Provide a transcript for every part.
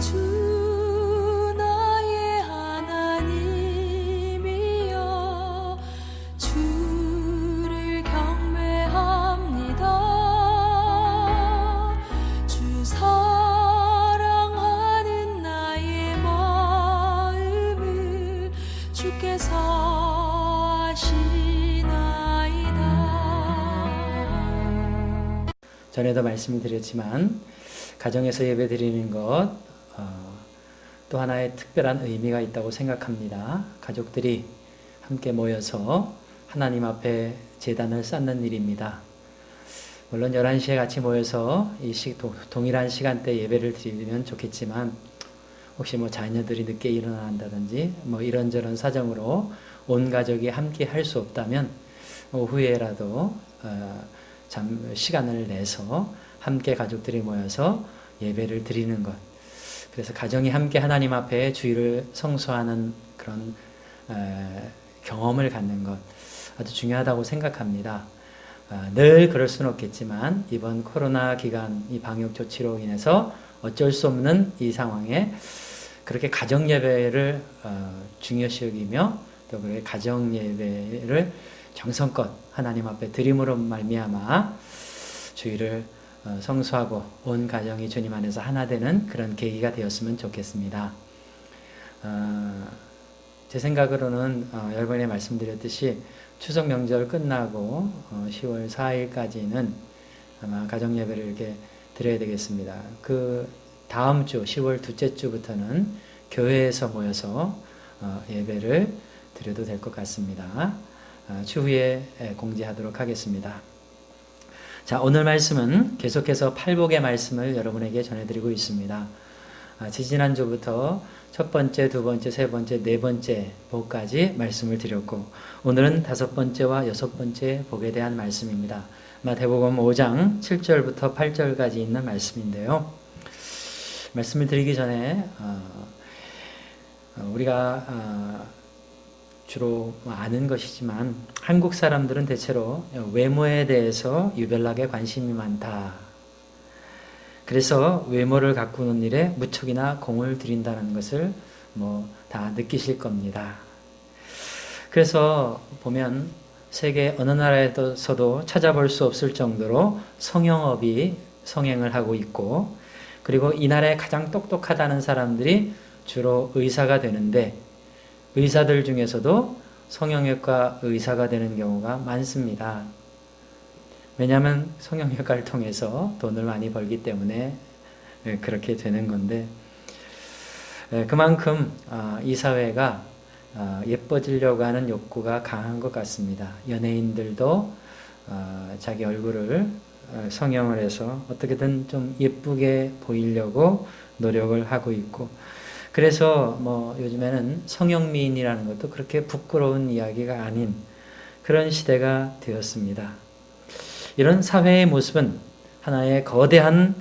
주 나의 하나님이여 주를 경배합니다. 주 사랑하는 나의 마음을 주께서 아시나이다. 전에도 말씀을 드렸지만 가정에서 예배 드리는 것 또 하나의 특별한 의미가 있다고 생각합니다. 가족들이 함께 모여서 하나님 앞에 제단을 쌓는 일입니다. 물론 11시에 같이 모여서 동일한 시간대 예배를 드리면 좋겠지만 혹시 자녀들이 늦게 일어난다든지 이런저런 사정으로 온 가족이 함께 할 수 없다면 오후에라도 시간을 내서 함께 가족들이 모여서 예배를 드리는 것. 그래서 가정이 함께 하나님 앞에 주일을 성수하는 그런 경험을 갖는 것 아주 중요하다고 생각합니다. 늘 그럴 수는 없겠지만 이번 코로나 기간 이 방역 조치로 인해서 어쩔 수 없는 이 상황에 그렇게 가정 예배를 중요시 여기며 또 그렇게 가정 예배를 정성껏 하나님 앞에 드림으로 말미암아 주일을 성수하고 온 가정이 주님 안에서 하나 되는 그런 계기가 되었으면 좋겠습니다. 제 생각으로는 여러 번에 말씀드렸듯이 추석 명절 끝나고 10월 4일까지는 아마 가정 예배를 이렇게 드려야 되겠습니다. 그 다음 주 10월 둘째 주부터는 교회에서 모여서 예배를 드려도 될 것 같습니다. 추후에 공지하도록 하겠습니다. 자, 오늘 말씀은 계속해서 팔복의 말씀을 여러분에게 전해드리고 있습니다. 지지난주부터 첫 번째, 두 번째, 세 번째, 네 번째 복까지 말씀을 드렸고 오늘은 다섯 번째와 여섯 번째 복에 대한 말씀입니다. 마태복음 5장 7절부터 8절까지 있는 말씀인데요. 말씀을 드리기 전에 우리가 주로 아는 것이지만 한국 사람들은 대체로 외모에 대해서 유별나게 관심이 많다. 그래서 외모를 가꾸는 일에 무척이나 공을 들인다는 것을 다 느끼실 겁니다. 그래서 보면 세계 어느 나라에서도 찾아볼 수 없을 정도로 성형업이 성행을 하고 있고 그리고 이 나라에 가장 똑똑하다는 사람들이 주로 의사가 되는데 의사들 중에서도 성형외과 의사가 되는 경우가 많습니다. 왜냐하면 성형외과를 통해서 돈을 많이 벌기 때문에 그렇게 되는 건데 그만큼 이 사회가 예뻐지려고 하는 욕구가 강한 것 같습니다. 연예인들도 자기 얼굴을 성형을 해서 어떻게든 좀 예쁘게 보이려고 노력을 하고 있고 그래서 요즘에는 성형미인이라는 것도 그렇게 부끄러운 이야기가 아닌 그런 시대가 되었습니다. 이런 사회의 모습은 하나의 거대한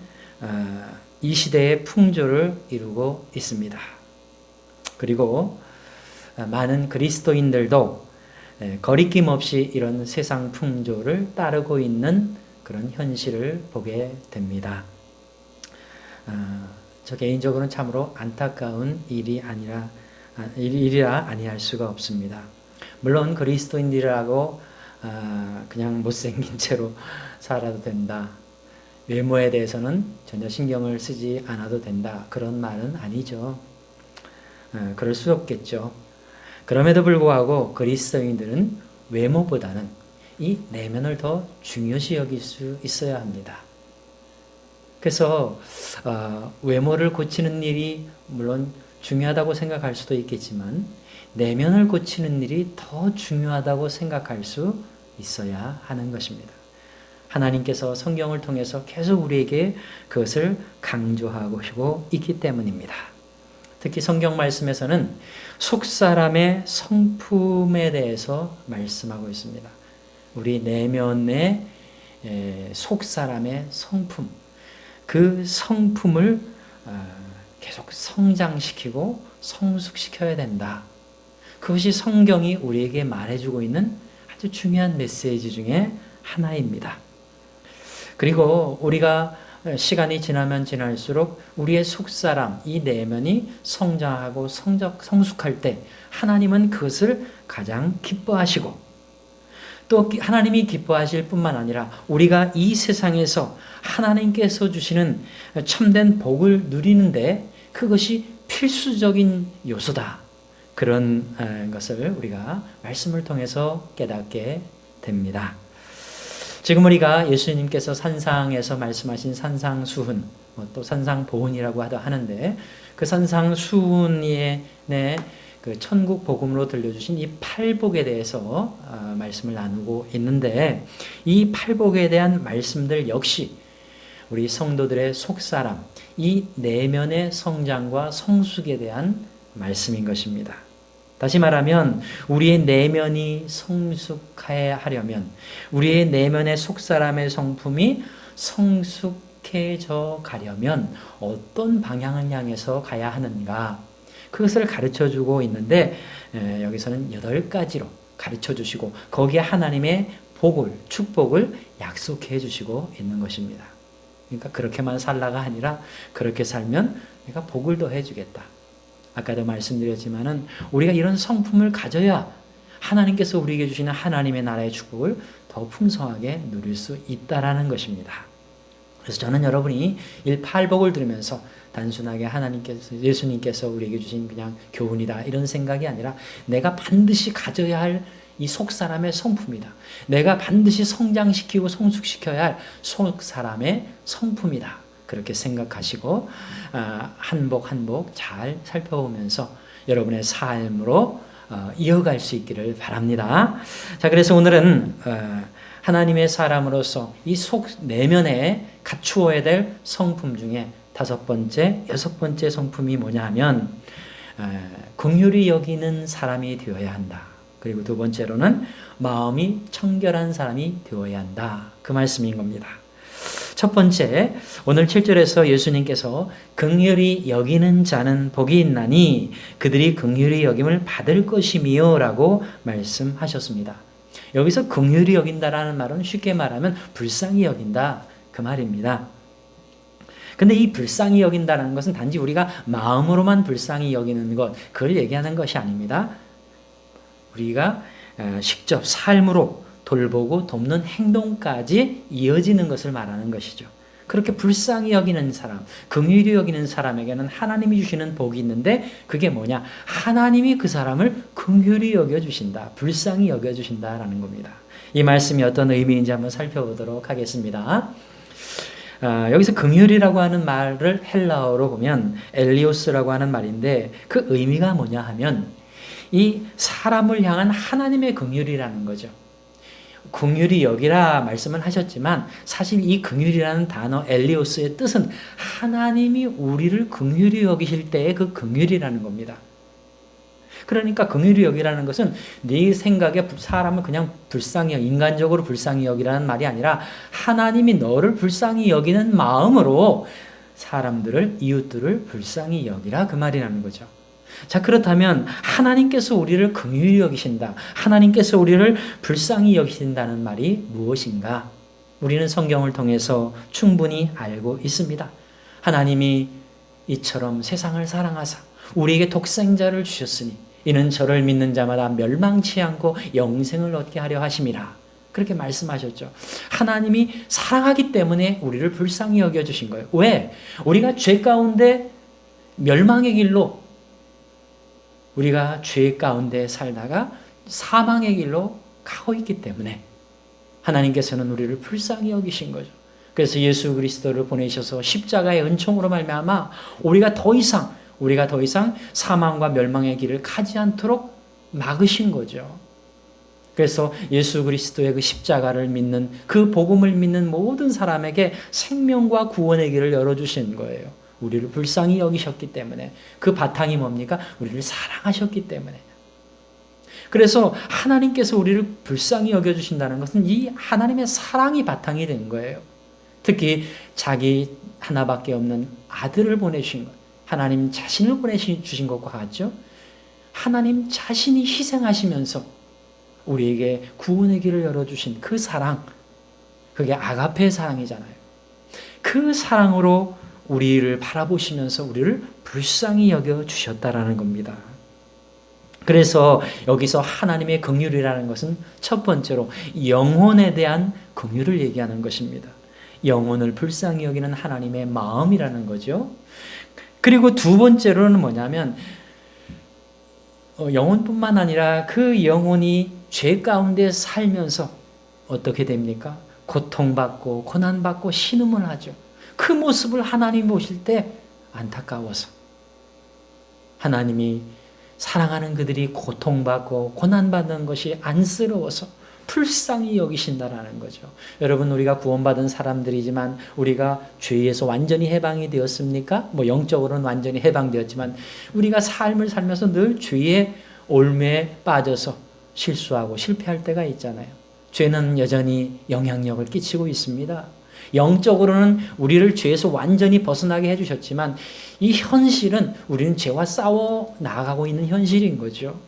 이 시대의 풍조를 이루고 있습니다. 그리고 많은 그리스도인들도 거리낌 없이 이런 세상 풍조를 따르고 있는 그런 현실을 보게 됩니다. 저 개인적으로는 참으로 안타까운 일이라 아니할 수가 없습니다. 물론 그리스도인이라고 그냥 못생긴 채로 살아도 된다. 외모에 대해서는 전혀 신경을 쓰지 않아도 된다. 그런 말은 아니죠. 그럴 수 없겠죠. 그럼에도 불구하고 그리스도인들은 외모보다는 이 내면을 더 중요시 여길 수 있어야 합니다. 그래서 외모를 고치는 일이 물론 중요하다고 생각할 수도 있겠지만 내면을 고치는 일이 더 중요하다고 생각할 수 있어야 하는 것입니다. 하나님께서 성경을 통해서 계속 우리에게 그것을 강조하고 있기 때문입니다. 특히 성경 말씀에서는 속사람의 성품에 대해서 말씀하고 있습니다. 우리 내면의 속사람의 성품, 그 성품을 계속 성장시키고 성숙시켜야 된다. 그것이 성경이 우리에게 말해주고 있는 아주 중요한 메시지 중에 하나입니다. 그리고 우리가 시간이 지나면 지날수록 우리의 속사람, 이 내면이 성장하고 성숙할 때 하나님은 그것을 가장 기뻐하시고, 또 하나님이 기뻐하실 뿐만 아니라 우리가 이 세상에서 하나님께서 주시는 참된 복을 누리는데 그것이 필수적인 요소다. 그런 것을 우리가 말씀을 통해서 깨닫게 됩니다. 지금 우리가 예수님께서 산상에서 말씀하신 산상수훈, 또 산상보훈이라고 하는데, 그 산상수훈의 그 천국 복음으로 들려주신 이 팔복에 대해서 말씀을 나누고 있는데, 이 팔복에 대한 말씀들 역시 우리 성도들의 속사람, 이 내면의 성장과 성숙에 대한 말씀인 것입니다. 다시 말하면 우리의 내면이 성숙해야 하려면, 우리의 내면의 속사람의 성품이 성숙해져 가려면 어떤 방향을 향해서 가야 하는가, 그것을 가르쳐주고 있는데, 여기서는 8가지로 가르쳐주시고 거기에 하나님의 복을, 축복을 약속해 주시고 있는 것입니다. 그러니까 그렇게만 살라가 아니라 그렇게 살면 내가 복을 더 해주겠다. 아까도 말씀드렸지만은 우리가 이런 성품을 가져야 하나님께서 우리에게 주시는 하나님의 나라의 축복을 더 풍성하게 누릴 수 있다라는 것입니다. 그래서 저는 여러분이 이 팔복을 들으면서 단순하게 하나님께서, 예수님께서 우리에게 주신 그냥 교훈이다 이런 생각이 아니라 내가 반드시 가져야 할 이 속사람의 성품이다. 내가 반드시 성장시키고 성숙시켜야 할 속사람의 성품이다. 그렇게 생각하시고 한복 한복 잘 살펴보면서 여러분의 삶으로 이어갈 수 있기를 바랍니다. 자, 그래서 오늘은 하나님의 사람으로서 이 속 내면에 갖추어야 될 성품 중에 5번째, 6번째 성품이 뭐냐 하면 긍휼히 여기는 사람이 되어야 한다. 그리고 2번째로는 마음이 청결한 사람이 되어야 한다. 그 말씀인 겁니다. 첫 번째, 오늘 7절에서 예수님께서 긍휼히 여기는 자는 복이 있나니 그들이 긍휼히 여김을 받을 것이미요 라고 말씀하셨습니다. 여기서 긍휼히 여긴다라는 말은 쉽게 말하면 불쌍히 여긴다 그 말입니다. 근데 이 불쌍히 여긴다는 것은 단지 우리가 마음으로만 불쌍히 여기는 것, 그걸 얘기하는 것이 아닙니다. 우리가 직접 삶으로 돌보고 돕는 행동까지 이어지는 것을 말하는 것이죠. 그렇게 불쌍히 여기는 사람, 긍휼히 여기는 사람에게는 하나님이 주시는 복이 있는데 그게 뭐냐? 하나님이 그 사람을 긍휼히 여겨주신다, 불쌍히 여겨주신다라는 겁니다. 이 말씀이 어떤 의미인지 한번 살펴보도록 하겠습니다. 여기서 긍휼이라고 하는 말을 헬라어로 보면 엘리오스라고 하는 말인데 그 의미가 뭐냐 하면 이 사람을 향한 하나님의 긍휼이라는 거죠. 긍휼히 여기라 말씀을 하셨지만 사실 이 긍휼이라는 단어 엘리오스의 뜻은 하나님이 우리를 긍휼히 여기실 때의 그 긍휼이라는 겁니다. 그러니까 긍휼히 여기라는 것은 네 생각에 사람을 그냥 불쌍히 인간적으로 불쌍히 여기라는 말이 아니라 하나님이 너를 불쌍히 여기는 마음으로 사람들을, 이웃들을 불쌍히 여기라 그 말이라는 거죠. 자, 그렇다면 하나님께서 우리를 긍휼히 여기신다, 하나님께서 우리를 불쌍히 여기신다는 말이 무엇인가? 우리는 성경을 통해서 충분히 알고 있습니다. 하나님이 이처럼 세상을 사랑하사 우리에게 독생자를 주셨으니 이는 저를 믿는 자마다 멸망치 않고 영생을 얻게 하려 하심이라. 그렇게 말씀하셨죠. 하나님이 사랑하기 때문에 우리를 불쌍히 여겨주신 거예요. 왜? 우리가 죄 가운데 멸망의 길로, 우리가 죄 가운데 살다가 사망의 길로 가고 있기 때문에 하나님께서는 우리를 불쌍히 여기신 거죠. 그래서 예수 그리스도를 보내셔서 십자가의 은총으로 말미암아 우리가 더 이상 사망과 멸망의 길을 가지 않도록 막으신 거죠. 그래서 예수 그리스도의 그 십자가를 믿는, 그 복음을 믿는 모든 사람에게 생명과 구원의 길을 열어주신 거예요. 우리를 불쌍히 여기셨기 때문에. 그 바탕이 뭡니까? 우리를 사랑하셨기 때문에. 그래서 하나님께서 우리를 불쌍히 여겨주신다는 것은 이 하나님의 사랑이 바탕이 된 거예요. 특히 자기 하나밖에 없는 아들을 보내신 것, 하나님 자신을 보내주신 것과 같죠. 하나님 자신이 희생하시면서 우리에게 구원의 길을 열어주신 그 사랑, 그게 아가페의 사랑이잖아요. 그 사랑으로 우리를 바라보시면서 우리를 불쌍히 여겨 주셨다라는 겁니다. 그래서 여기서 하나님의 긍휼이라는 것은 첫 번째로 영혼에 대한 긍휼을 얘기하는 것입니다. 영혼을 불쌍히 여기는 하나님의 마음이라는 거죠. 그리고 두 번째로는 뭐냐면 영혼뿐만 아니라 그 영혼이 죄 가운데 살면서 어떻게 됩니까? 고통받고 고난받고 신음을 하죠. 그 모습을 하나님 보실 때 안타까워서 하나님이 사랑하는 그들이 고통받고 고난받는 것이 안쓰러워서 불쌍히 여기신다라는 거죠. 여러분, 우리가 구원받은 사람들이지만 우리가 죄에서 완전히 해방이 되었습니까? 영적으로는 완전히 해방되었지만 우리가 삶을 살면서 늘 죄의 올매에 빠져서 실수하고 실패할 때가 있잖아요. 죄는 여전히 영향력을 끼치고 있습니다. 영적으로는 우리를 죄에서 완전히 벗어나게 해주셨지만 이 현실은 우리는 죄와 싸워 나아가고 있는 현실인 거죠.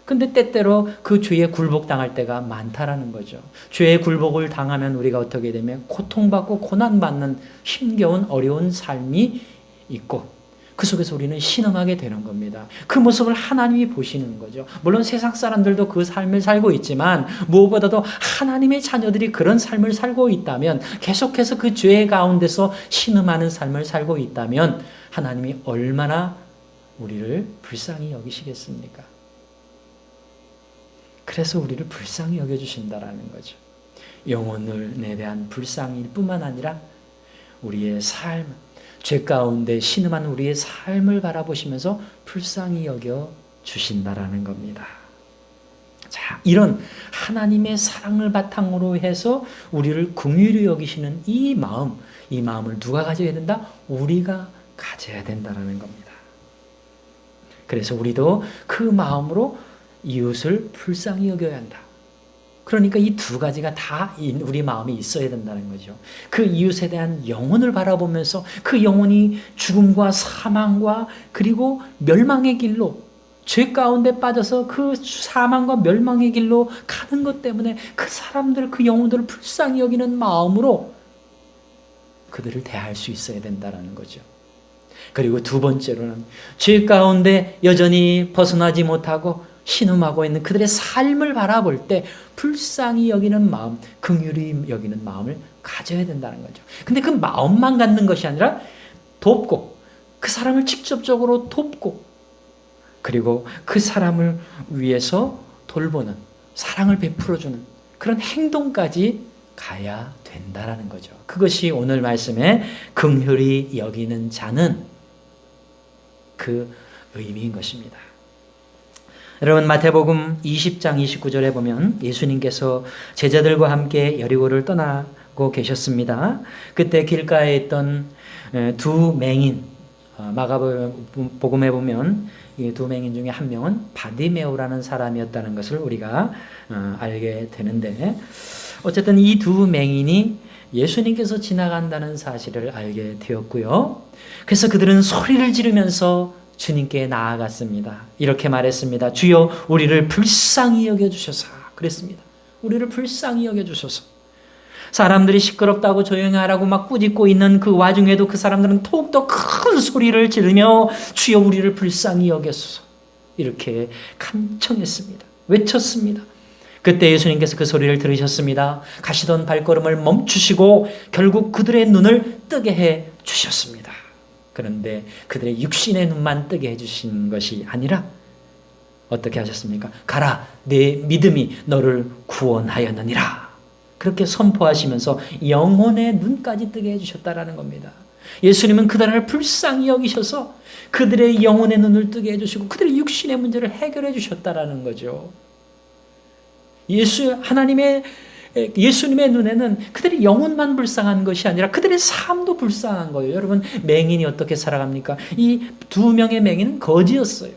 근데 때때로 그 죄에 굴복당할 때가 많다라는 거죠. 죄에 굴복을 당하면 우리가 어떻게 되면 고통받고 고난받는 힘겨운 어려운 삶이 있고 그 속에서 우리는 신음하게 되는 겁니다. 그 모습을 하나님이 보시는 거죠. 물론 세상 사람들도 그 삶을 살고 있지만 무엇보다도 하나님의 자녀들이 그런 삶을 살고 있다면 계속해서 그 죄 가운데서 신음하는 삶을 살고 있다면 하나님이 얼마나 우리를 불쌍히 여기시겠습니까? 그래서 우리를 불쌍히 여겨주신다라는 거죠. 영혼에 대한 불쌍일 뿐만 아니라 우리의 삶, 죄 가운데 신음한 우리의 삶을 바라보시면서 불쌍히 여겨주신다라는 겁니다. 자, 이런 하나님의 사랑을 바탕으로 해서 우리를 긍휼히 여기시는 이 마음을 누가 가져야 된다? 우리가 가져야 된다라는 겁니다. 그래서 우리도 그 마음으로 이웃을 불쌍히 여겨야 한다. 그러니까 이 두 가지가 다 우리 마음에 있어야 된다는 거죠. 그 이웃에 대한 영혼을 바라보면서 그 영혼이 죽음과 사망과 그리고 멸망의 길로 죄 가운데 빠져서 그 사망과 멸망의 길로 가는 것 때문에 그 사람들, 그 영혼들을 불쌍히 여기는 마음으로 그들을 대할 수 있어야 된다는 거죠. 그리고 두 번째로는 죄 가운데 여전히 벗어나지 못하고 신음하고 있는 그들의 삶을 바라볼 때 불쌍히 여기는 마음, 긍휼히 여기는 마음을 가져야 된다는 거죠. 근데 그 마음만 갖는 것이 아니라 돕고 그 사람을 직접적으로 돕고 그리고 그 사람을 위해서 돌보는 사랑을 베풀어주는 그런 행동까지 가야 된다라는 거죠. 그것이 오늘 말씀에 긍휼히 여기는 자는 그 의미인 것입니다. 여러분, 마태복음 20장 29절에 보면 예수님께서 제자들과 함께 여리고를 떠나고 계셨습니다. 그때 길가에 있던 두 맹인, 마가복음에 보면 이 두 맹인 중에 한 명은 바디메오라는 사람이었다는 것을 우리가 알게 되는데, 어쨌든 이 두 맹인이 예수님께서 지나간다는 사실을 알게 되었고요. 그래서 그들은 소리를 지르면서 주님께 나아갔습니다. 이렇게 말했습니다. 주여, 우리를 불쌍히 여겨주셔서. 그랬습니다. 우리를 불쌍히 여겨주셔서. 사람들이 시끄럽다고 조용히 하라고 막 꾸짖고 있는 그 와중에도 그 사람들은 더욱더 큰 소리를 지르며 주여, 우리를 불쌍히 여겨소서. 이렇게 간청했습니다. 외쳤습니다. 그때 예수님께서 그 소리를 들으셨습니다. 가시던 발걸음을 멈추시고 결국 그들의 눈을 뜨게 해 주셨습니다. 그런데 그들의 육신의 눈만 뜨게 해주신 것이 아니라 어떻게 하셨습니까? 가라, 내 믿음이 너를 구원하였느니라. 그렇게 선포하시면서 영혼의 눈까지 뜨게 해주셨다라는 겁니다. 예수님은 그들을 불쌍히 여기셔서 그들의 영혼의 눈을 뜨게 해주시고 그들의 육신의 문제를 해결해 주셨다라는 거죠. 예수님의 눈에는 그들의 영혼만 불쌍한 것이 아니라 그들의 삶도 불쌍한 거예요. 여러분, 맹인이 어떻게 살아갑니까? 이 두 명의 맹인은 거지였어요.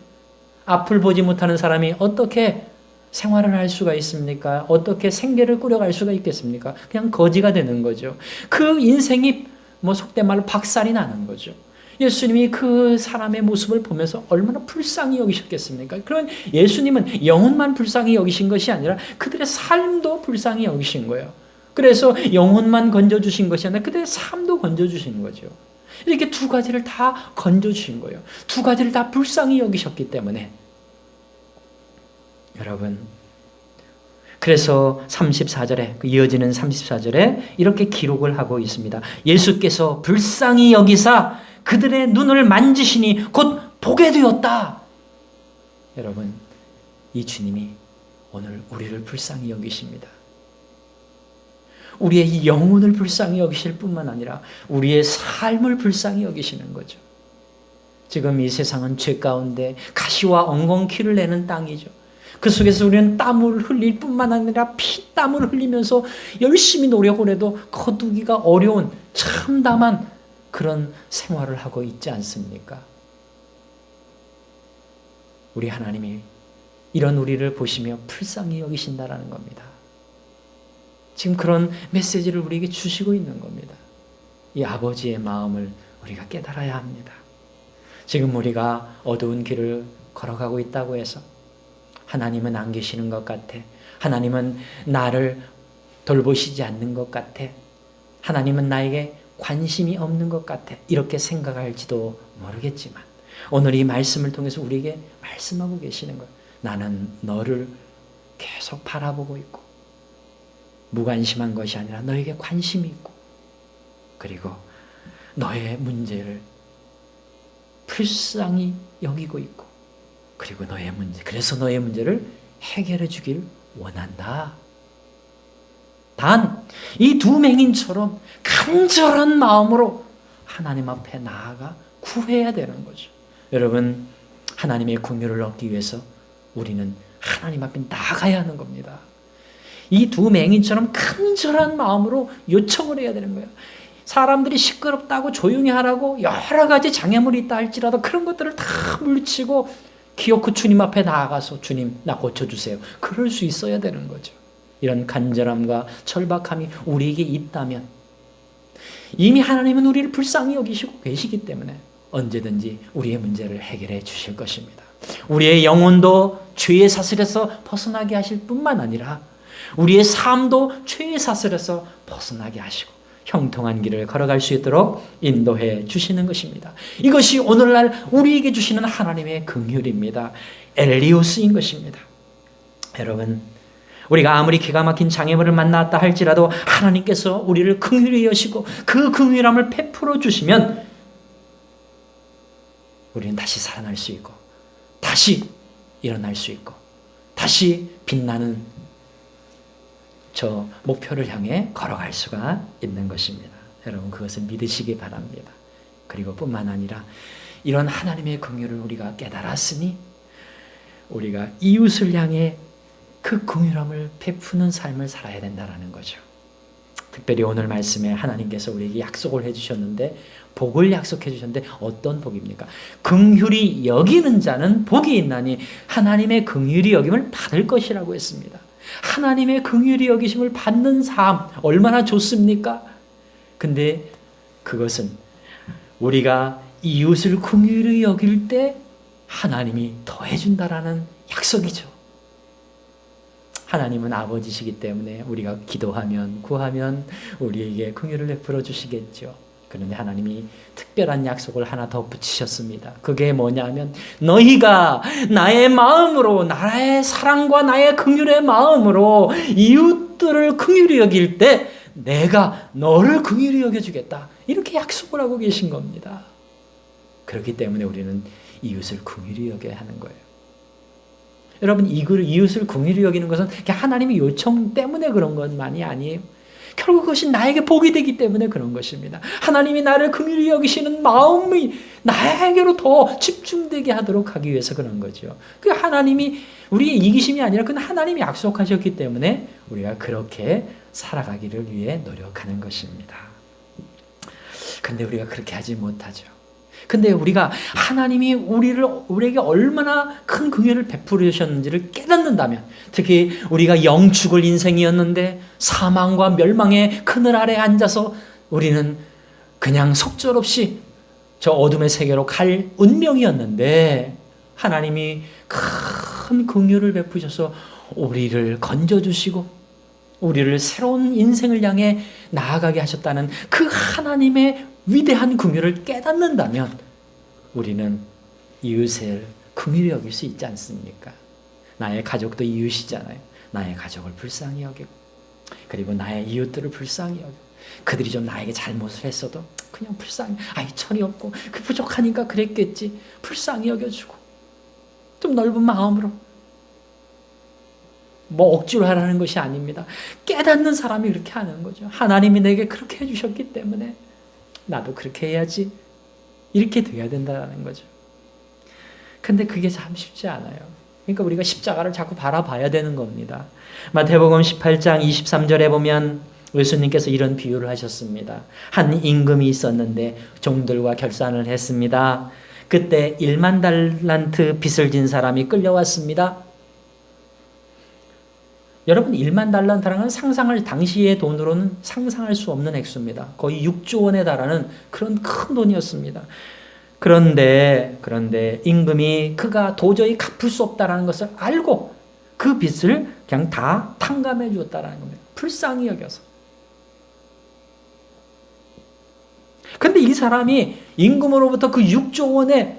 앞을 보지 못하는 사람이 어떻게 생활을 할 수가 있습니까? 어떻게 생계를 꾸려갈 수가 있겠습니까? 그냥 거지가 되는 거죠. 그 인생이 속된 말로 박살이 나는 거죠. 예수님이 그 사람의 모습을 보면서 얼마나 불쌍히 여기셨겠습니까? 그런 예수님은 영혼만 불쌍히 여기신 것이 아니라 그들의 삶도 불쌍히 여기신 거예요. 그래서 영혼만 건져주신 것이 아니라 그들의 삶도 건져주신 거죠. 이렇게 두 가지를 다 건져주신 거예요. 두 가지를 다 불쌍히 여기셨기 때문에. 여러분, 그래서 34절에 이어지는 34절에 이렇게 기록을 하고 있습니다. 예수께서 불쌍히 여기사 그들의 눈을 만지시니 곧 보게 되었다. 여러분, 이 주님이 오늘 우리를 불쌍히 여기십니다. 우리의 이 영혼을 불쌍히 여기실 뿐만 아니라 우리의 삶을 불쌍히 여기시는 거죠. 지금 이 세상은 죄 가운데 가시와 엉겅퀴를 내는 땅이죠. 그 속에서 우리는 땀을 흘릴 뿐만 아니라 피땀을 흘리면서 열심히 노력을 해도 거두기가 어려운 참담한 그런 생활을 하고 있지 않습니까? 우리 하나님이 이런 우리를 보시며 불쌍히 여기신다라는 겁니다. 지금 그런 메시지를 우리에게 주시고 있는 겁니다. 이 아버지의 마음을 우리가 깨달아야 합니다. 지금 우리가 어두운 길을 걸어가고 있다고 해서 하나님은 안 계시는 것 같아. 하나님은 나를 돌보시지 않는 것 같아. 하나님은 나에게 관심이 없는 것 같아. 이렇게 생각할지도 모르겠지만 오늘 이 말씀을 통해서 우리에게 말씀하고 계시는 거예요. 나는 너를 계속 바라보고 있고 무관심한 것이 아니라 너에게 관심이 있고 그리고 너의 문제를 불쌍히 여기고 있고 그리고 그래서 너의 문제를 해결해 주길 원한다. 단 이 두 맹인처럼 간절한 마음으로 하나님 앞에 나아가 구해야 되는 거죠. 여러분, 하나님의 긍휼을 얻기 위해서 우리는 하나님 앞에 나가야 하는 겁니다. 이 두 맹인처럼 간절한 마음으로 요청을 해야 되는 거예요. 사람들이 시끄럽다고 조용히 하라고 여러 가지 장애물이 있다 할지라도 그런 것들을 다 물리치고 기어코 주님 앞에 나아가서 주님 나 고쳐주세요. 그럴 수 있어야 되는 거죠. 이런 간절함과 절박함이 우리에게 있다면 이미 하나님은 우리를 불쌍히 여기시고 계시기 때문에 언제든지 우리의 문제를 해결해 주실 것입니다. 우리의 영혼도 죄의 사슬에서 벗어나게 하실 뿐만 아니라 우리의 삶도 죄의 사슬에서 벗어나게 하시고 형통한 길을 걸어갈 수 있도록 인도해 주시는 것입니다. 이것이 오늘날 우리에게 주시는 하나님의 긍휼입니다. 엘리오스인 것입니다. 여러분, 우리가 아무리 기가 막힌 장애물을 만났다 할지라도 하나님께서 우리를 긍휼히 여시고 그 긍휼함을 베풀어 주시면 우리는 다시 살아날 수 있고 다시 일어날 수 있고 다시 빛나는 저 목표를 향해 걸어갈 수가 있는 것입니다. 여러분, 그것을 믿으시기 바랍니다. 그리고 뿐만 아니라 이런 하나님의 긍휼을 우리가 깨달았으니 우리가 이웃을 향해 그 긍휼함을 베푸는 삶을 살아야 된다는 거죠. 특별히 오늘 말씀에 하나님께서 우리에게 약속을 해주셨는데 복을 약속해 주셨는데 어떤 복입니까? 긍휼히 여기는 자는 복이 있나니 하나님의 긍휼히 여김을 받을 것이라고 했습니다. 하나님의 긍휼히 여기심을 받는 삶 얼마나 좋습니까? 근데 그것은 우리가 이웃을 긍휼히 여길 때 하나님이 더해준다라는 약속이죠. 하나님은 아버지시기 때문에 우리가 기도하면 구하면 우리에게 긍휼을 베풀어 주시겠죠. 그런데 하나님이 특별한 약속을 하나 더 붙이셨습니다. 그게 뭐냐면 너희가 나의 마음으로 나의 사랑과 나의 긍휼의 마음으로 이웃들을 긍휼히 여길 때 내가 너를 긍휼히 여겨주겠다. 이렇게 약속을 하고 계신 겁니다. 그렇기 때문에 우리는 이웃을 긍휼히 여겨야 하는 거예요. 여러분, 이웃을 긍휼히 여기는 것은 하나님의 요청 때문에 그런 것만이 아니에요. 결국 그것이 나에게 복이 되기 때문에 그런 것입니다. 하나님이 나를 긍휼히 여기시는 마음이 나에게로 더 집중되게 하도록 하기 위해서 그런 거죠. 그 하나님이 우리의 이기심이 아니라 그건 하나님이 약속하셨기 때문에 우리가 그렇게 살아가기를 위해 노력하는 것입니다. 근데 우리가 그렇게 하지 못하죠. 근데 우리가 하나님이 우리에게 얼마나 큰 긍휼을 베풀어 주셨는지를 깨닫는다면, 특히 우리가 영축을 인생이었는데 사망과 멸망의 그늘 아래 앉아서 우리는 그냥 속절없이 저 어둠의 세계로 갈 운명이었는데 하나님이 큰 긍휼을 베푸셔서 우리를 건져주시고 우리를 새로운 인생을 향해 나아가게 하셨다는 그 하나님의 위대한 긍휼을 깨닫는다면 우리는 이웃을 긍휼히 여길 수 있지 않습니까? 나의 가족도 이웃이잖아요. 나의 가족을 불쌍히 여기고, 그리고 나의 이웃들을 불쌍히 여기고, 그들이 좀 나에게 잘못을 했어도 그냥 불쌍히, 철이 없고 그 부족하니까 그랬겠지, 불쌍히 여겨주고, 좀 넓은 마음으로, 뭐 억지로 하라는 것이 아닙니다. 깨닫는 사람이 그렇게 하는 거죠. 하나님이 내게 그렇게 해주셨기 때문에 나도 그렇게 해야지, 이렇게 돼야 된다는 거죠. 근데 그게 참 쉽지 않아요. 그러니까 우리가 십자가를 자꾸 바라봐야 되는 겁니다. 마태복음 18장 23절에 보면 예수님께서 이런 비유를 하셨습니다. 한 임금이 있었는데 종들과 결산을 했습니다. 그때 1만 달란트 빚을 진 사람이 끌려왔습니다. 여러분, 1만 달란트라는 상상을, 당시의 돈으로는 상상할 수 없는 액수입니다. 거의 6조 원에 달하는 그런 큰 돈이었습니다. 그런데 임금이 그가 도저히 갚을 수 없다는 것을 알고 그 빚을 그냥 다 탕감해 주었다는 겁니다. 불쌍히 여겨서. 근데 이 사람이 임금으로부터 그 6조 원의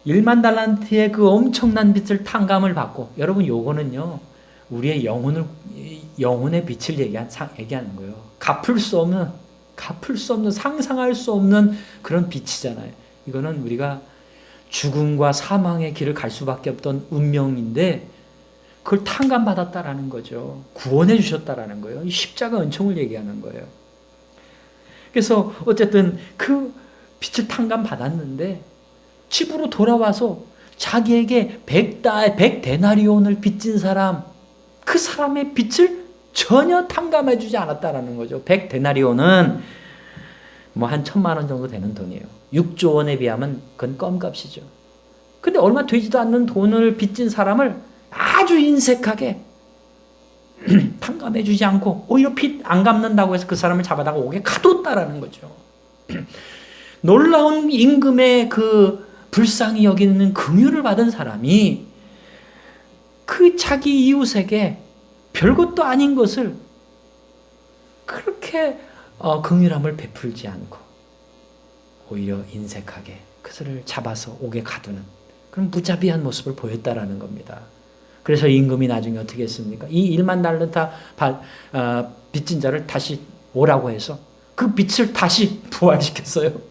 1만 달란트의 그 엄청난 빚을 탕감을 받고, 여러분 요거는요 우리의 영혼의 빚을 얘기하는 거예요. 갚을 수 없는, 상상할 수 없는 그런 빚이잖아요. 이거는 우리가 죽음과 사망의 길을 갈 수밖에 없던 운명인데 그걸 탕감받았다라는 거죠. 구원해 주셨다라는 거예요. 이 십자가 은총을 얘기하는 거예요. 그래서 어쨌든 그 빚을 탕감받았는데 집으로 돌아와서 자기에게 100데나리온을 빚진 사람, 그 사람의 빚을 전혀 탕감해 주지 않았다라는 거죠. 100데나리온은 뭐 한 1,000만 원 정도 되는 돈이에요. 6조 원에 비하면 그건 껌값이죠. 근데 얼마 되지도 않는 돈을 빚진 사람을 아주 인색하게 탕감해 주지 않고 오히려 빚 안 갚는다고 해서 그 사람을 잡아다가 옥에 가뒀다라는 거죠. 놀라운 임금의 그 불쌍히 여기는 긍휼을 받은 사람이 그 자기 이웃에게 별것도 아닌 것을 그렇게 긍휼함을 베풀지 않고 오히려 인색하게 그들을 잡아서 옥에 가두는 그런 무자비한 모습을 보였다라는 겁니다. 그래서 임금이 나중에 어떻게 했습니까? 이 1만 달란트 빚진 자를 다시 오라고 해서 그 빚을 다시 부활시켰어요.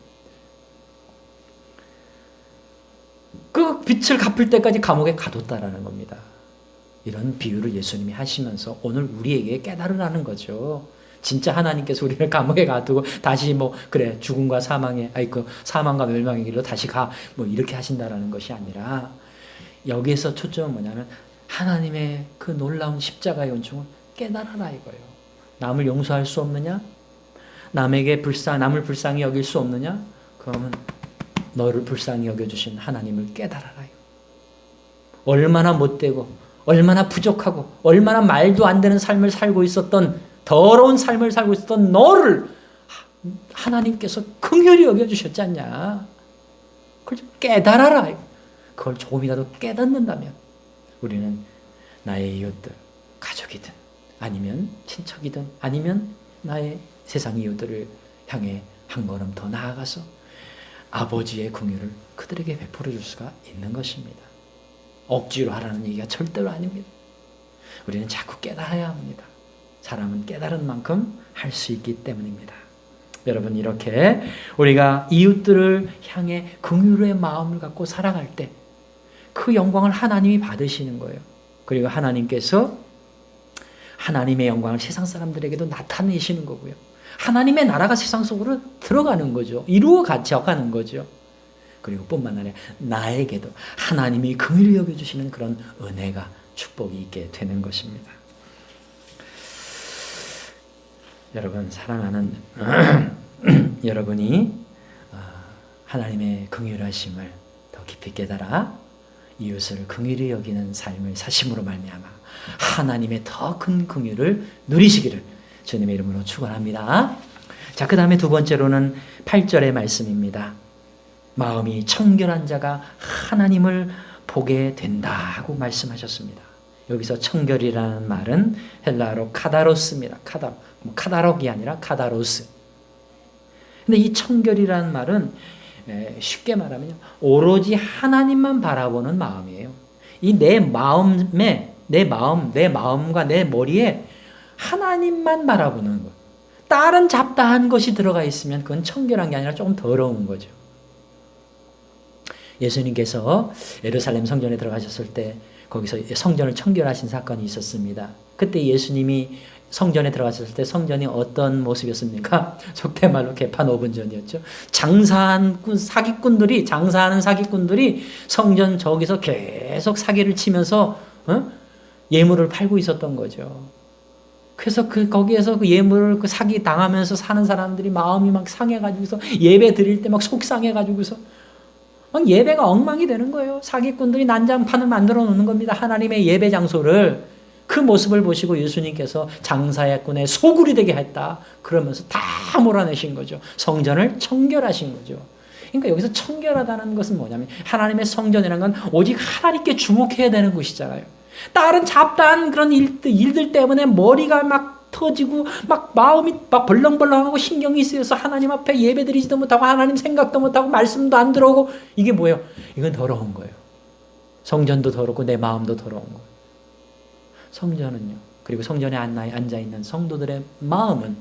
그 빚을 갚을 때까지 감옥에 가뒀다라는 겁니다. 이런 비유를 예수님이 하시면서 오늘 우리에게 깨달으라는 거죠. 진짜 하나님께서 우리를 감옥에 가두고 다시 죽음과 사망과 멸망의 길로 다시 가 이렇게 하신다라는 것이 아니라, 여기에서 초점은 뭐냐면 하나님의 그 놀라운 십자가의 은총을 깨달아라 이거예요. 남을 용서할 수 없느냐? 남을 불쌍히 여길 수 없느냐? 그러면 너를 불쌍히 여겨주신 하나님을 깨달아라. 얼마나 못되고 얼마나 부족하고 얼마나 말도 안 되는 삶을 살고 있었던, 더러운 삶을 살고 있었던 너를 하나님께서 긍휼히 여겨주셨지 않냐. 그걸 좀 깨달아라. 그걸 조금이라도 깨닫는다면 우리는 나의 이웃들, 가족이든 아니면 친척이든 아니면 나의 세상 이웃들을 향해 한 걸음 더 나아가서 아버지의 긍휼을 그들에게 베풀어 줄 수가 있는 것입니다. 억지로 하라는 얘기가 절대로 아닙니다. 우리는 자꾸 깨달아야 합니다. 사람은 깨달은 만큼 할 수 있기 때문입니다. 여러분, 이렇게 우리가 이웃들을 향해 긍휼의 마음을 갖고 살아갈 때 그 영광을 하나님이 받으시는 거예요. 그리고 하나님께서 하나님의 영광을 세상 사람들에게도 나타내시는 거고요. 하나님의 나라가 세상 속으로 들어가는 거죠. 이루어 가져가는 거죠. 그리고 뿐만 아니라 나에게도 하나님이 긍휼히 여겨주시는 그런 은혜가, 축복이 있게 되는 것입니다. 여러분, 사랑하는 여러분이 하나님의 긍휼하심을 더 깊이 깨달아 이웃을 긍휼히 여기는 삶을 사심으로 말미암아 하나님의 더 큰 긍휼을 누리시기를 주님의 이름으로 축원합니다. 자, 그 다음에 두 번째로는 8절의 말씀입니다. 마음이 청결한 자가 하나님을 보게 된다고 말씀하셨습니다. 여기서 청결이라는 말은 헬라어로 카다로스입니다. 카다록이 아니라 카다로스. 근데 이 청결이라는 말은 쉽게 말하면 오로지 하나님만 바라보는 마음이에요. 이 내 마음과 내 머리에 하나님만 바라보는 것. 다른 잡다한 것이 들어가 있으면 그건 청결한 게 아니라 조금 더러운 거죠. 예수님께서 예루살렘 성전에 들어가셨을 때 거기서 성전을 청결하신 사건이 있었습니다. 그때 예수님이 성전에 들어가셨을 때 성전이 어떤 모습이었습니까? 속된 말로 개판오분전이었죠. 장사하는 사기꾼들이 성전 저기서 계속 사기를 치면서 예물을 팔고 있었던 거죠. 그래서 거기에서 그 예물을 사기 당하면서 사는 사람들이 마음이 막 상해가지고서 예배 드릴 때 막 속상해가지고서 막 예배가 엉망이 되는 거예요. 사기꾼들이 난장판을 만들어 놓는 겁니다. 하나님의 예배 장소를. 그 모습을 보시고 예수님께서 장사꾼의 소굴이 되게 했다. 그러면서 다 몰아내신 거죠. 성전을 청결하신 거죠. 그러니까 여기서 청결하다는 것은 뭐냐면 하나님의 성전이라는 건 오직 하나님께 주목해야 되는 곳이잖아요. 다른 잡다한 그런 일들 때문에 머리가 막 터지고 막 마음이 막 벌렁벌렁하고 신경이 쓰여서 하나님 앞에 예배드리지도 못하고 하나님 생각도 못하고 말씀도 안 들어오고 이게 뭐예요? 이건 더러운 거예요. 성전도 더럽고 내 마음도 더러운 거예요. 성전은요. 그리고 성전에 앉아있는 성도들의 마음은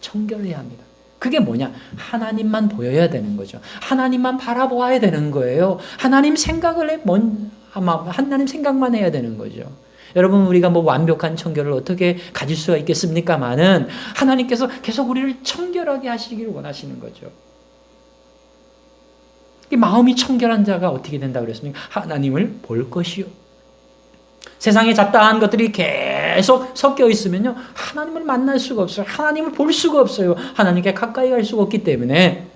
청결해야 합니다. 그게 뭐냐? 하나님만 보여야 되는 거죠. 하나님만 바라보아야 되는 거예요. 하나님 생각만 해야 되는 거죠. 여러분 우리가 뭐 완벽한 청결을 어떻게 가질 수가 있겠습니까마는 하나님께서 계속 우리를 청결하게 하시기를 원하시는 거죠. 이 마음이 청결한 자가 어떻게 된다고 그랬습니까? 하나님을 볼 것이요. 세상에 잡다한 것들이 계속 섞여 있으면요. 하나님을 만날 수가 없어요. 하나님을 볼 수가 없어요. 하나님께 가까이 갈 수가 없기 때문에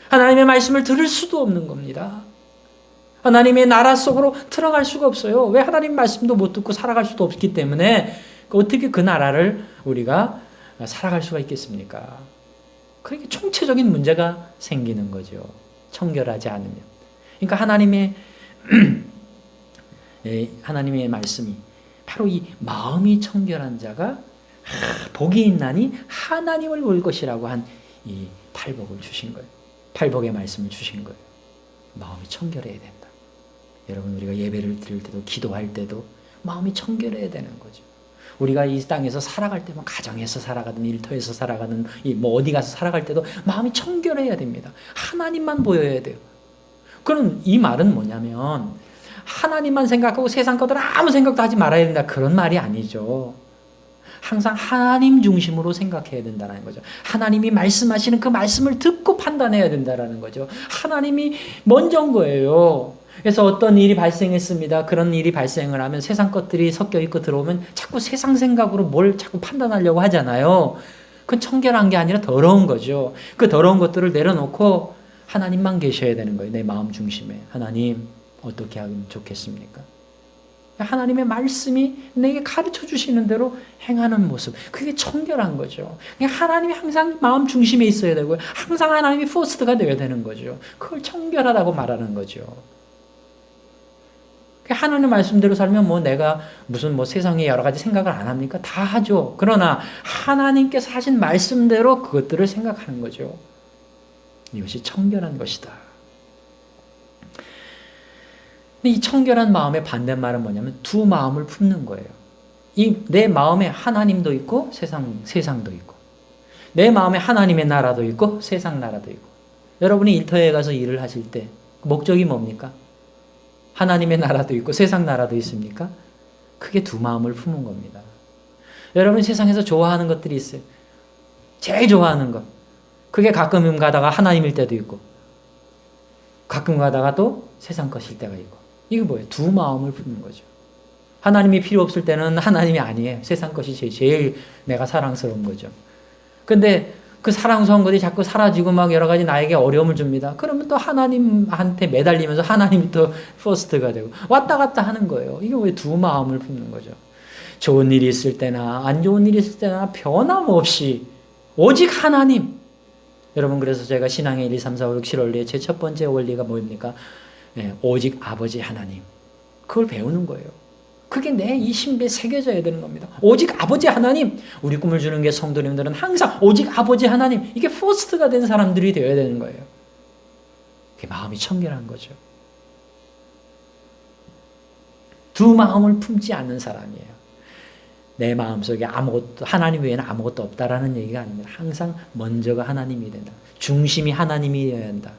하나님의 말씀을 들을 수도 없는 겁니다. 하나님의 나라 속으로 들어갈 수가 없어요. 왜 하나님 말씀도 못 듣고 살아갈 수도 없기 때문에 어떻게 그 나라를 우리가 살아갈 수가 있겠습니까? 그렇게 총체적인 문제가 생기는 거죠. 청결하지 않으면. 그러니까 하나님의 말씀이 바로 이 마음이 청결한 자가 복이 있나니 하나님을 볼 것이라고 한 이 팔복을 주신 거예요. 팔복의 말씀을 주신 거예요. 마음이 청결해야 된다. 여러분 우리가 예배를 드릴 때도 기도할 때도 마음이 청결해야 되는 거죠. 우리가 이 땅에서 살아갈 때 가정에서 살아가든 일터에서 살아가든 뭐 어디 가서 살아갈 때도 마음이 청결해야 됩니다. 하나님만 보여야 돼요. 그럼 이 말은 뭐냐면 하나님만 생각하고 세상 것들은 아무 생각도 하지 말아야 된다. 그런 말이 아니죠. 항상 하나님 중심으로 생각해야 된다는 거죠. 하나님이 말씀하시는 그 말씀을 듣고 판단해야 된다는 거죠. 하나님이 먼저인 거예요. 그래서 어떤 일이 발생했습니다. 그런 일이 발생을 하면 세상 것들이 섞여 있고 들어오면 자꾸 세상 생각으로 뭘 자꾸 판단하려고 하잖아요. 그건 청결한 게 아니라 더러운 거죠. 그 더러운 것들을 내려놓고 하나님만 계셔야 되는 거예요. 내 마음 중심에. 하나님 어떻게 하면 좋겠습니까? 하나님의 말씀이 내게 가르쳐 주시는 대로 행하는 모습. 그게 청결한 거죠. 하나님이 항상 마음 중심에 있어야 되고요. 항상 하나님이 퍼스트가 되어야 되는 거죠. 그걸 청결하다고 말하는 거죠. 하나님 말씀대로 살면 내가 무슨 세상에 여러 가지 생각을 안 합니까? 다 하죠. 그러나 하나님께서 하신 말씀대로 그것들을 생각하는 거죠. 이것이 청결한 것이다. 근데 이 청결한 마음의 반대말은 뭐냐면 두 마음을 품는 거예요. 내 마음에 하나님도 있고 세상도 있고 내 마음에 하나님의 나라도 있고 세상 나라도 있고 여러분이 일터에 가서 일을 하실 때 목적이 뭡니까? 하나님의 나라도 있고 세상 나라도 있습니까? 그게 두 마음을 품은 겁니다. 여러분 세상에서 좋아하는 것들이 있어요. 제일 좋아하는 것. 그게 가끔 가다가 하나님일 때도 있고 가끔 가다가 또 세상 것일 때가 있고 이게 뭐예요? 두 마음을 품는 거죠. 하나님이 필요 없을 때는 하나님이 아니에요. 세상 것이 제일 내가 사랑스러운 거죠. 근데 그 사랑스러운 것이 자꾸 사라지고 막 여러 가지 나에게 어려움을 줍니다. 그러면 또 하나님한테 매달리면서 하나님이 또 퍼스트가 되고 왔다 갔다 하는 거예요. 이게 왜 두 마음을 품는 거죠. 좋은 일이 있을 때나 안 좋은 일이 있을 때나 변함없이 오직 하나님. 여러분 그래서 제가 신앙의 1, 2, 3, 4, 5, 6, 7 원리의 제 첫 번째 원리가 뭐입니까? 오직 아버지 하나님. 그걸 배우는 거예요. 그게 내 이 신비에 새겨져야 되는 겁니다. 오직 아버지 하나님, 우리 꿈을 주는 게 성도님들은 항상 오직 아버지 하나님, 이게 퍼스트가 된 사람들이 되어야 되는 거예요. 그게 마음이 청결한 거죠. 두 마음을 품지 않는 사람이에요. 내 마음속에 아무것도, 하나님 외에는 아무것도 없다라는 얘기가 아닙니다. 항상 먼저가 하나님이 된다. 중심이 하나님이 되어야 한다.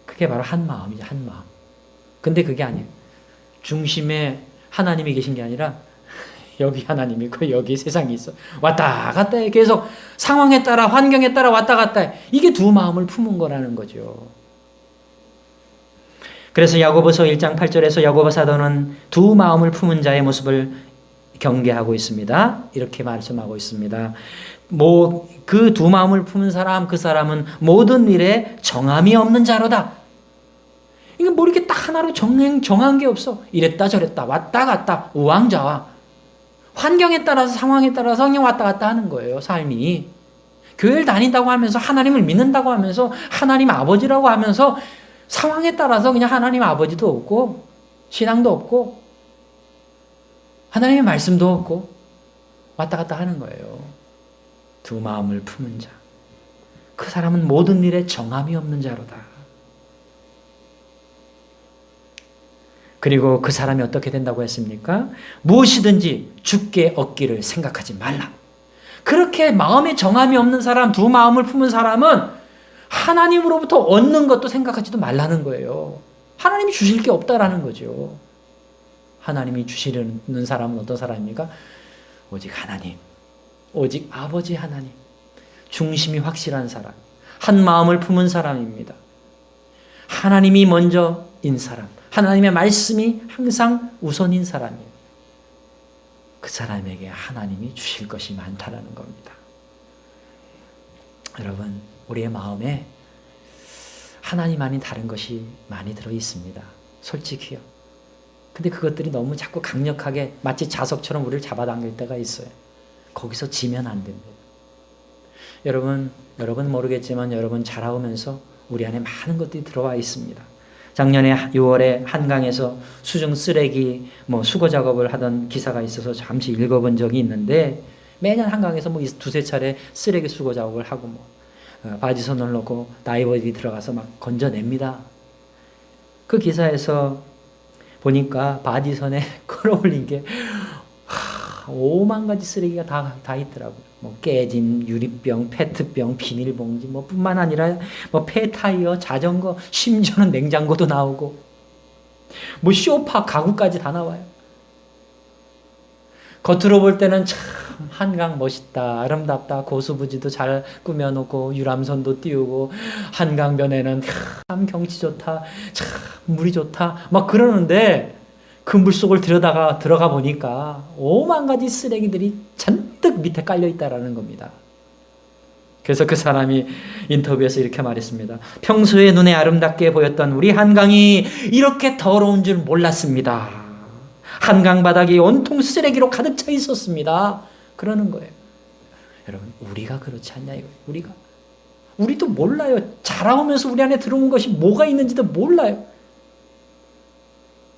그게 바로 한 마음이죠. 한 마음. 근데 그게 아니에요. 중심에 하나님이 계신 게 아니라 여기 하나님이 있고 여기 세상이 있어. 왔다 갔다 해. 계속 상황에 따라 환경에 따라 왔다 갔다 해. 이게 두 마음을 품은 거라는 거죠. 그래서 야고보서 1장 8절에서 야고보 사도는 두 마음을 품은 자의 모습을 경계하고 있습니다. 이렇게 말씀하고 있습니다. 그 두 마음을 품은 사람, 그 사람은 모든 일에 정함이 없는 자로다. 이건 뭐 이렇게 딱 하나로 정한 게 없어. 이랬다 저랬다 왔다 갔다 우왕좌왕. 환경에 따라서 상황에 따라서 그냥 왔다 갔다 하는 거예요. 삶이. 교회를 다닌다고 하면서 하나님을 믿는다고 하면서 하나님 아버지라고 하면서 상황에 따라서 그냥 하나님 아버지도 없고 신앙도 없고 하나님의 말씀도 없고 왔다 갔다 하는 거예요. 두 마음을 품은 자. 그 사람은 모든 일에 정함이 없는 자로다. 그리고 그 사람이 어떻게 된다고 했습니까? 무엇이든지 주께 얻기를 생각하지 말라. 그렇게 마음에 정함이 없는 사람, 두 마음을 품은 사람은 하나님으로부터 얻는 것도 생각하지도 말라는 거예요. 하나님이 주실 게 없다라는 거죠. 하나님이 주시는 사람은 어떤 사람입니까? 오직 하나님, 오직 아버지 하나님, 중심이 확실한 사람, 한 마음을 품은 사람입니다. 하나님이 먼저인 사람, 하나님의 말씀이 항상 우선인 사람이에요. 그 사람에게 하나님이 주실 것이 많다라는 겁니다. 여러분, 우리의 마음에 하나님 아닌 다른 것이 많이 들어 있습니다. 솔직히요. 근데 그것들이 너무 자꾸 강력하게 마치 자석처럼 우리를 잡아당길 때가 있어요. 거기서 지면 안 됩니다. 여러분 모르겠지만 여러분 자라오면서 우리 안에 많은 것들이 들어와 있습니다. 작년에 6월에 한강에서 수중 쓰레기 수거 작업을 하던 기사가 있어서 잠시 읽어본 적이 있는데 매년 한강에서 두세 차례 쓰레기 수거 작업을 하고 바지선을 놓고 다이버들이 들어가서 막 건져냅니다. 그 기사에서 보니까 바지선에 끌어올린 게 5만 가지 쓰레기가 다 있더라고요. 깨진 유리병, 페트병, 비닐봉지, 뿐만 아니라 폐타이어, 자전거, 심지어는 냉장고도 나오고, 소파, 가구까지 다 나와요. 겉으로 볼 때는 참 한강 멋있다, 아름답다, 고수부지도 잘 꾸며놓고 유람선도 띄우고 한강변에는 참 경치 좋다, 참 물이 좋다 막 그러는데 그 물속을 들어가 보니까 5만 가지 쓰레기들이 잔뜩 밑에 깔려 있다라는 겁니다. 그래서 그 사람이 인터뷰에서 이렇게 말했습니다. 평소에 눈에 아름답게 보였던 우리 한강이 이렇게 더러운 줄 몰랐습니다. 한강 바닥이 온통 쓰레기로 가득 차 있었습니다. 그러는 거예요. 여러분, 우리가 그렇지 않냐 이거예요. 우리도 몰라요. 자라오면서 우리 안에 들어온 것이 뭐가 있는지도 몰라요.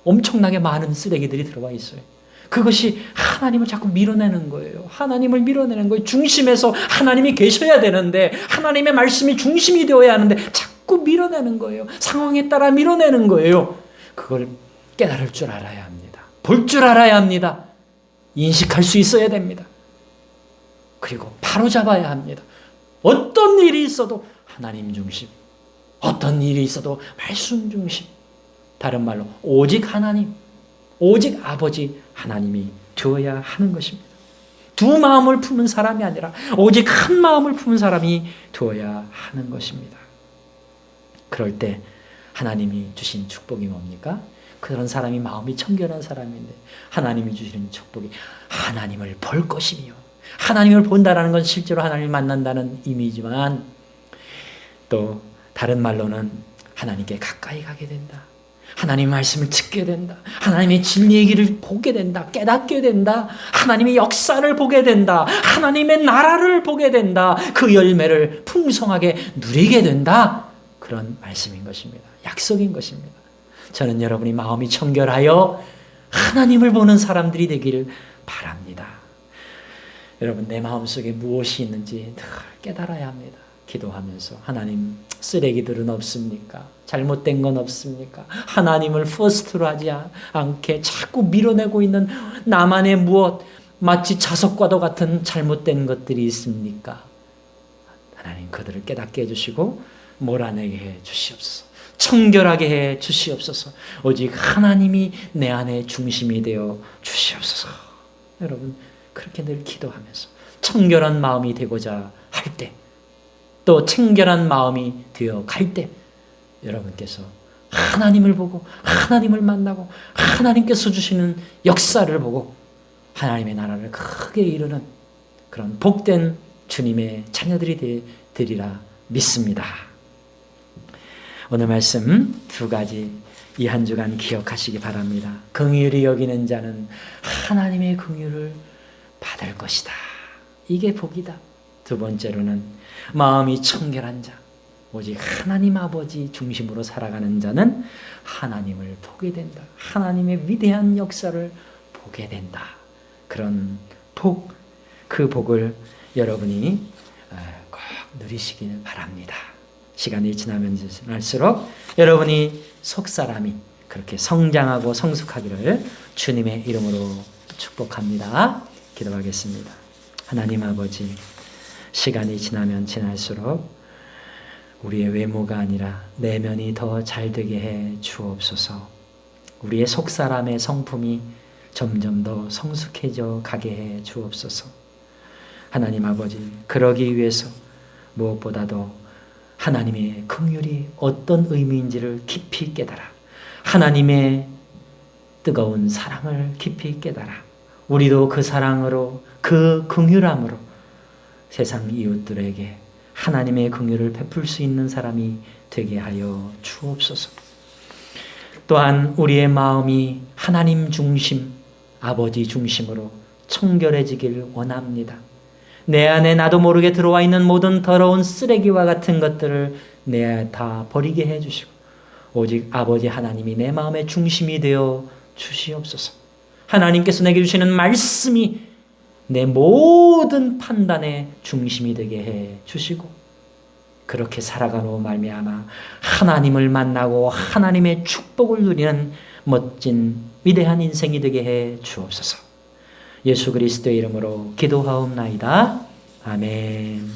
엄청나게 많은 쓰레기들이 들어와 있어요. 그것이 하나님을 자꾸 밀어내는 거예요. 하나님을 밀어내는 거예요. 중심에서 하나님이 계셔야 되는데 하나님의 말씀이 중심이 되어야 하는데 자꾸 밀어내는 거예요. 상황에 따라 밀어내는 거예요. 그걸 깨달을 줄 알아야 합니다. 볼 줄 알아야 합니다. 인식할 수 있어야 됩니다. 그리고 바로잡아야 합니다. 어떤 일이 있어도 하나님 중심, 어떤 일이 있어도 말씀 중심, 다른 말로 오직 하나님, 오직 아버지 하나님이 되어야 하는 것입니다. 두 마음을 품은 사람이 아니라 오직 한 마음을 품은 사람이 되어야 하는 것입니다. 그럴 때 하나님이 주신 축복이 뭡니까? 그런 사람이 마음이 청결한 사람인데 하나님이 주시는 축복이 하나님을 볼 것이며, 하나님을 본다라는 건 실제로 하나님을 만난다는 의미지만 또 다른 말로는 하나님께 가까이 가게 된다. 하나님의 말씀을 듣게 된다. 하나님의 진리의 길을 보게 된다. 깨닫게 된다. 하나님의 역사를 보게 된다. 하나님의 나라를 보게 된다. 그 열매를 풍성하게 누리게 된다. 그런 말씀인 것입니다. 약속인 것입니다. 저는 여러분이 마음이 청결하여 하나님을 보는 사람들이 되기를 바랍니다. 여러분, 내 마음속에 무엇이 있는지 늘 깨달아야 합니다. 기도하면서 하나님, 쓰레기들은 없습니까? 잘못된 건 없습니까? 하나님을 퍼스트로 하지 않게 자꾸 밀어내고 있는 나만의 무엇, 마치 자석과도 같은 잘못된 것들이 있습니까? 하나님, 그들을 깨닫게 해주시고 몰아내게 해 주시옵소서. 청결하게 해 주시옵소서. 오직 하나님이 내 안에 중심이 되어 주시옵소서. 여러분, 그렇게 늘 기도하면서 청결한 마음이 되고자 할 때, 또 청결한 마음이 되어 갈 때 여러분께서 하나님을 보고 하나님을 만나고 하나님께서 주시는 역사를 보고 하나님의 나라를 크게 이루는 그런 복된 주님의 자녀들이 되리라 믿습니다. 오늘 말씀 두 가지 이 한 주간 기억하시기 바랍니다. 긍휼히 여기는 자는 하나님의 긍휼을 받을 것이다. 이게 복이다. 두 번째로는 마음이 청결한 자, 오직 하나님 아버지 중심으로 살아가는 자는 하나님을 보게 된다. 하나님의 위대한 역사를 보게 된다. 그런 복, 그 복을 여러분이 꼭 누리시길 바랍니다. 시간이 지나면 지날수록 여러분이 속사람이 그렇게 성장하고 성숙하기를 주님의 이름으로 축복합니다. 기도하겠습니다. 하나님 아버지, 시간이 지나면 지날수록 우리의 외모가 아니라 내면이 더 잘되게 해 주옵소서. 우리의 속사람의 성품이 점점 더 성숙해져 가게 해 주옵소서. 하나님 아버지, 그러기 위해서 무엇보다도 하나님의 긍휼이 어떤 의미인지를 깊이 깨달아 하나님의 뜨거운 사랑을 깊이 깨달아 우리도 그 사랑으로, 그 긍휼함으로 세상 이웃들에게 하나님의 긍휼을 베풀 수 있는 사람이 되게 하여 주옵소서. 또한 우리의 마음이 하나님 중심, 아버지 중심으로 청결해지길 원합니다. 내 안에 나도 모르게 들어와 있는 모든 더러운 쓰레기와 같은 것들을 내 다 버리게 해주시고 오직 아버지 하나님이 내 마음의 중심이 되어 주시옵소서. 하나님께서 내게 주시는 말씀이 내 모든 판단의 중심이 되게 해 주시고 그렇게 살아가로 말미암아 하나님을 만나고 하나님의 축복을 누리는 멋진 위대한 인생이 되게 해 주옵소서. 예수 그리스도의 이름으로 기도하옵나이다. 아멘.